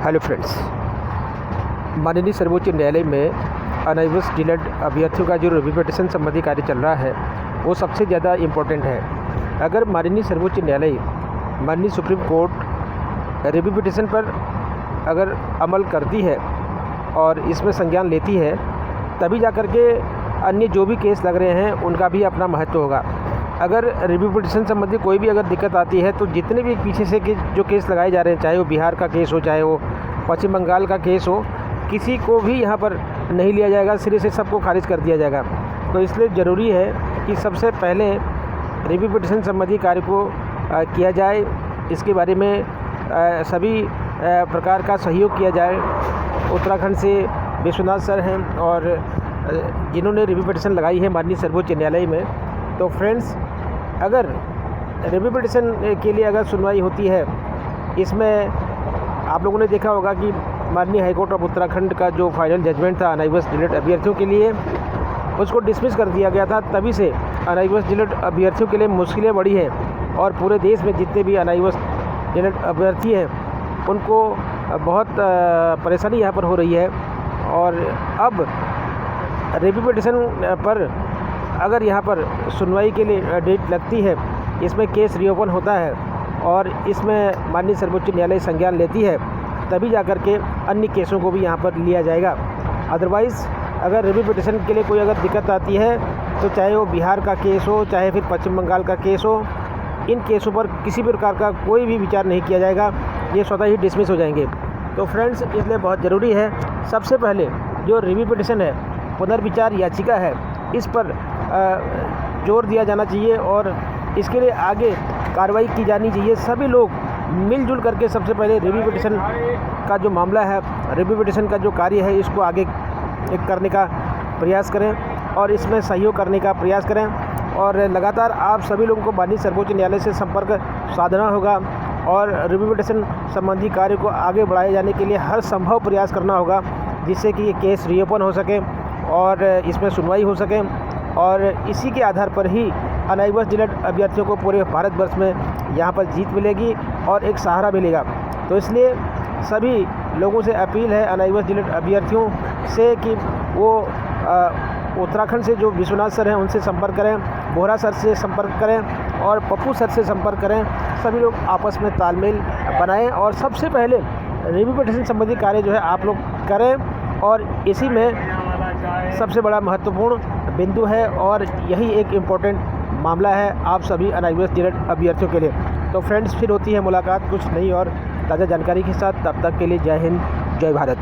Hello friends, माननीय सर्वोच्च न्यायालय में अनएबल्ड डीलड अभ्यर्थियों का जो रिव्यू पिटीशन संबंधी कार्य चल रहा है वो सबसे ज़्यादा इम्पोर्टेंट है। अगर माननीय सर्वोच्च न्यायालय, माननीय सुप्रीम कोर्ट रिव्यू पिटीशन पर अगर अमल करती है और इसमें संज्ञान लेती है, तभी जाकर के अन्य जो भी केस लग रहे हैं उनका भी अपना महत्व होगा। अगर रिव्यू पिटीशन संबंधी कोई भी अगर दिक्कत आती है तो जितने भी पीछे से जो केस लगाए जा रहे हैं, चाहे वो बिहार का केस हो, चाहे वो पश्चिम बंगाल का केस हो, किसी को भी यहाँ पर नहीं लिया जाएगा, सिरे से सबको खारिज कर दिया जाएगा। तो इसलिए ज़रूरी है कि सबसे पहले रिव्यू पिटीशन संबंधी कार्य को किया जाए, इसके बारे में सभी प्रकार का सहयोग किया जाए। उत्तराखंड से विश्वनाथ सर हैं और जिन्होंने रिव्यू पिटीशन लगाई है माननीय सर्वोच्च न्यायालय में। तो फ्रेंड्स, अगर रिव्यू पिटीशन के लिए अगर सुनवाई होती है, इसमें आप लोगों ने देखा होगा कि माननीय हाईकोर्ट ऑफ उत्तराखंड का जो फाइनल जजमेंट था अनएबल्ड डीलड अभ्यर्थियों के लिए, उसको डिसमिस कर दिया गया था। तभी से अनएबल्ड डीलड अभ्यर्थियों के लिए मुश्किलें बढ़ी हैं और पूरे देश में जितने भी अनएबल्ड डीलड अभ्यर्थी हैं उनको बहुत परेशानी यहाँ पर हो रही है। और अब रिव्यू पिटीशन पर अगर यहाँ पर सुनवाई के लिए डेट लगती है, इसमें केस रीओपन होता है और इसमें माननीय सर्वोच्च न्यायालय संज्ञान लेती है, तभी जाकर के अन्य केसों को भी यहाँ पर लिया जाएगा। अदरवाइज़ अगर रिव्यू पिटीशन के लिए कोई अगर दिक्कत आती है तो चाहे वो बिहार का केस हो, चाहे फिर पश्चिम बंगाल का केस हो, इन केसों पर किसी भी प्रकार का कोई भी विचार नहीं किया जाएगा, ये स्वतः ही डिसमिस हो जाएंगे। तो फ्रेंड्स, इसलिए बहुत ज़रूरी है सबसे पहले जो रिव्यू पिटीशन है, पुनर्विचार याचिका है, इस पर जोर दिया जाना चाहिए और इसके लिए आगे कार्रवाई की जानी चाहिए। सभी लोग मिलजुल करके सबसे पहले रिव्यू पिटीशन का जो मामला है, रिव्यू पिटीशन का जो कार्य है, इसको आगे करने का प्रयास करें और इसमें सहयोग करने का प्रयास करें। और लगातार आप सभी लोगों को माननीय सर्वोच्च न्यायालय से संपर्क साधना होगा और रिव्यू पिटीशन संबंधी कार्य को आगे बढ़ाए जाने के लिए हर संभव प्रयास करना होगा, जिससे कि ये केस रीओपन हो सके और इसमें सुनवाई हो सके। और इसी के आधार पर ही अनएबल्ड डीलड अभ्यर्थियों को पूरे भारतवर्ष में यहाँ पर जीत मिलेगी और एक सहारा मिलेगा। तो इसलिए सभी लोगों से अपील है अनएबल्ड डीलड अभ्यर्थियों से कि वो उत्तराखंड से जो विश्वनाथ सर हैं उनसे संपर्क करें, बोहरा सर से संपर्क करें और पप्पू सर से संपर्क करें। सभी लोग आपस में तालमेल बनाएं और सबसे पहले रिव्यू पिटीशन संबंधी कार्य जो है आप लोग करें। और इसी में सबसे बड़ा महत्वपूर्ण बिंदु है और यही एक इम्पोर्टेंट मामला है आप सभी अनएबल्ड डीलड अभ्यर्थियों के लिए। तो फ्रेंड्स, फिर होती है मुलाकात कुछ नई और ताज़ा जानकारी के साथ। तब तक के लिए जय हिंद, जय भारत।